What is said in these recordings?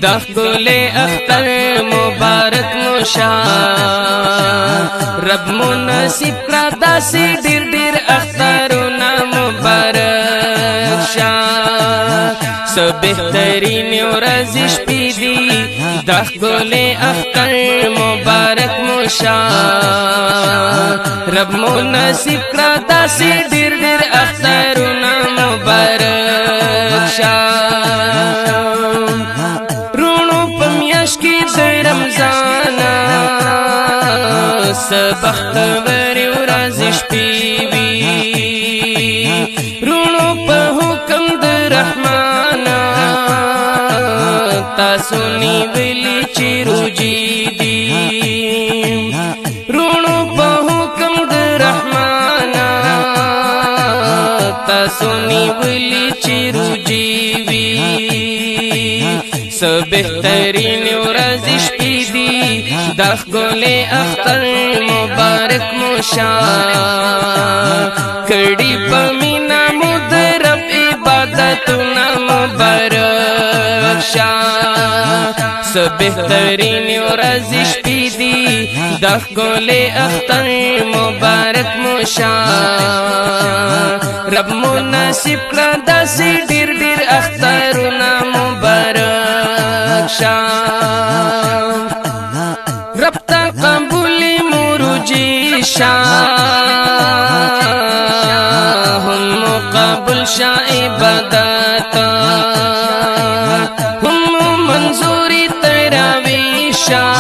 دخل اختر مبارک مشا رب مناسب کړه داسې ډېر ډېر اخترونه مبارک شا سو بهترین ورځ شپې دي دخل اختر مبارک مشا رب مناسب کړه داسې ډېر ډېر اخترونه مبارک شا رمضان سبخت وری ورځ شپې وي رونو په حکم د رحمان تاسو نیولې چې روجي دي رونو په حکم د رحمان تاسو نیولې چې روجي وي سو بهترین ورځ شپې دي دخل اختر مبارک مشا کړي په مینا مو د رب عبادتونه مبارک شا سو بهترین ورځ شپې دي دخل اختر مبارک مشا رب مناسب کړه داسې ډېر ډېر اخترونه مبارک شا رب تا قبول مروجی شا هم مقابل شا عبادت هم منظوری تراوی شا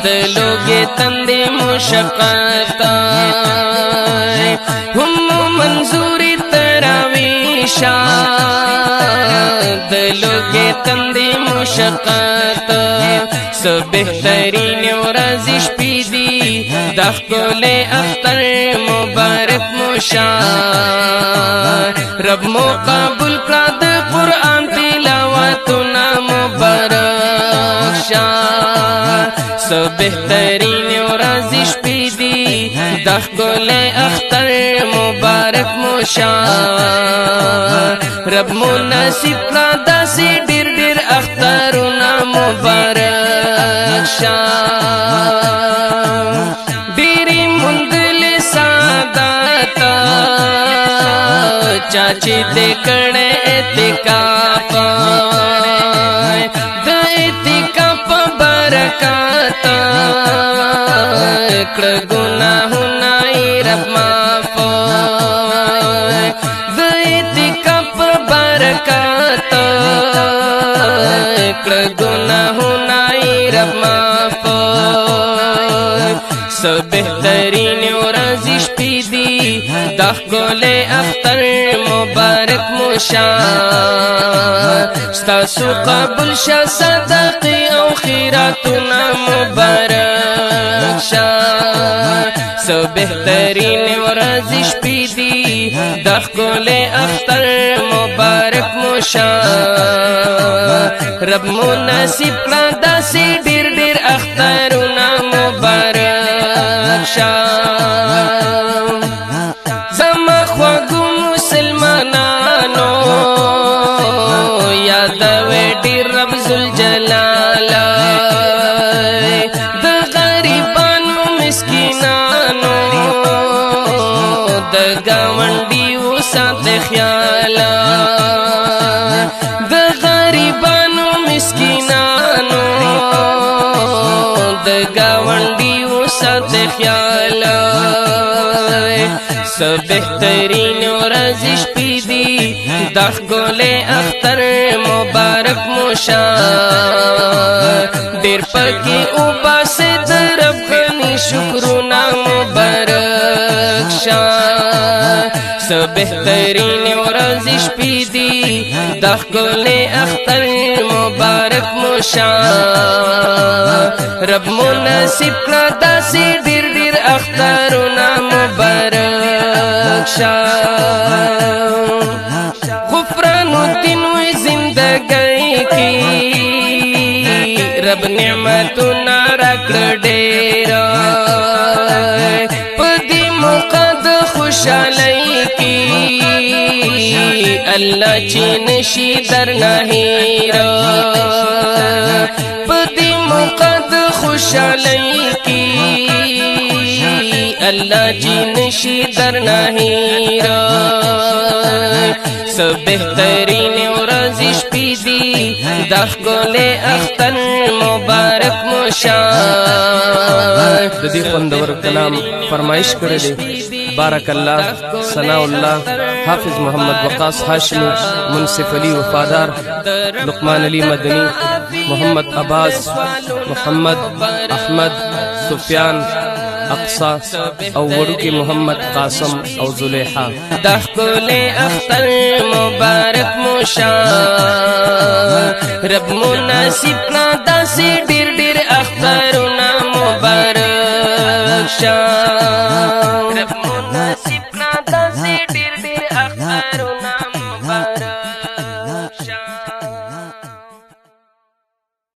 دلوگی تند مشقت هم منظوری تراوی شا دلوگی تند مشقت سو بهترین ورځ شپې دي دخل اختر مبارک مشا رب مقابل کړه د قرآن تلاوتونه مبارک شا سو بهترین ورځ شپې دي دخل اختر مبارک مشا رب مناسب کړه داسې ډېر ډېر اخترونه مبارک شا ډېرې موندلې سعادت چا چې دې کړی اعتکاف د اعتکاف برکات کړه ګناهونه یې رب معاف د اعتکاف برکات کړه ګناهونه یې رب معاف سو بهترین ورځ شپې دي دخل اختر مبارک مشا ستاسو قبول شه صدقې او خیراتونه مبارک شا سو بهترین ورځ شپې دي دخل اختر مبارک مشا رب مناسب کړه داسې ډېر ډېر اخترونه مبارک شا زما خواږو مسلمانانو یادوي ډېر رب ذوالجلال د غریبانو مسکینانو د ګاونډیو ساته خیال د غریبانو مسکینانو د گاونډیو ساته خیال سو بهترین ورځ شپې دي دخل اختر مبارک مشا ډېر پکې وباسه د رب غني شکرونه مبارک شا سو بهترین ورځ شپې دي دخل اختر مبارک مشا رب مناسب کړه داسې ډېر ډېر اخترونه مبارک شا غفرانالدین وی زندګۍ کې رب نعمتونه راکړه ډېر په دې موقع د خوشحالۍ کې الله چې نشي درنه هېره په دې موقع د خوشحالۍ کې الله چې نشي درنه هېره څه بهترین ورځې شپې دي د ښکلي اختر مبارک مو شان د دې خوندور کلام فرمایش کړی دی بارک الله ثناء الله حافظ محمد وقاص هاشمی منصف علی وفادار لقمان علی مدنی محمد عباس محمد احمد سفیان اقصا او وړوکی محمد قاسم او زلیحا د ښکلي اختر مبارک مو شان رب مناسب کړه داسې ډېر ډېر اخترونه مبارک شان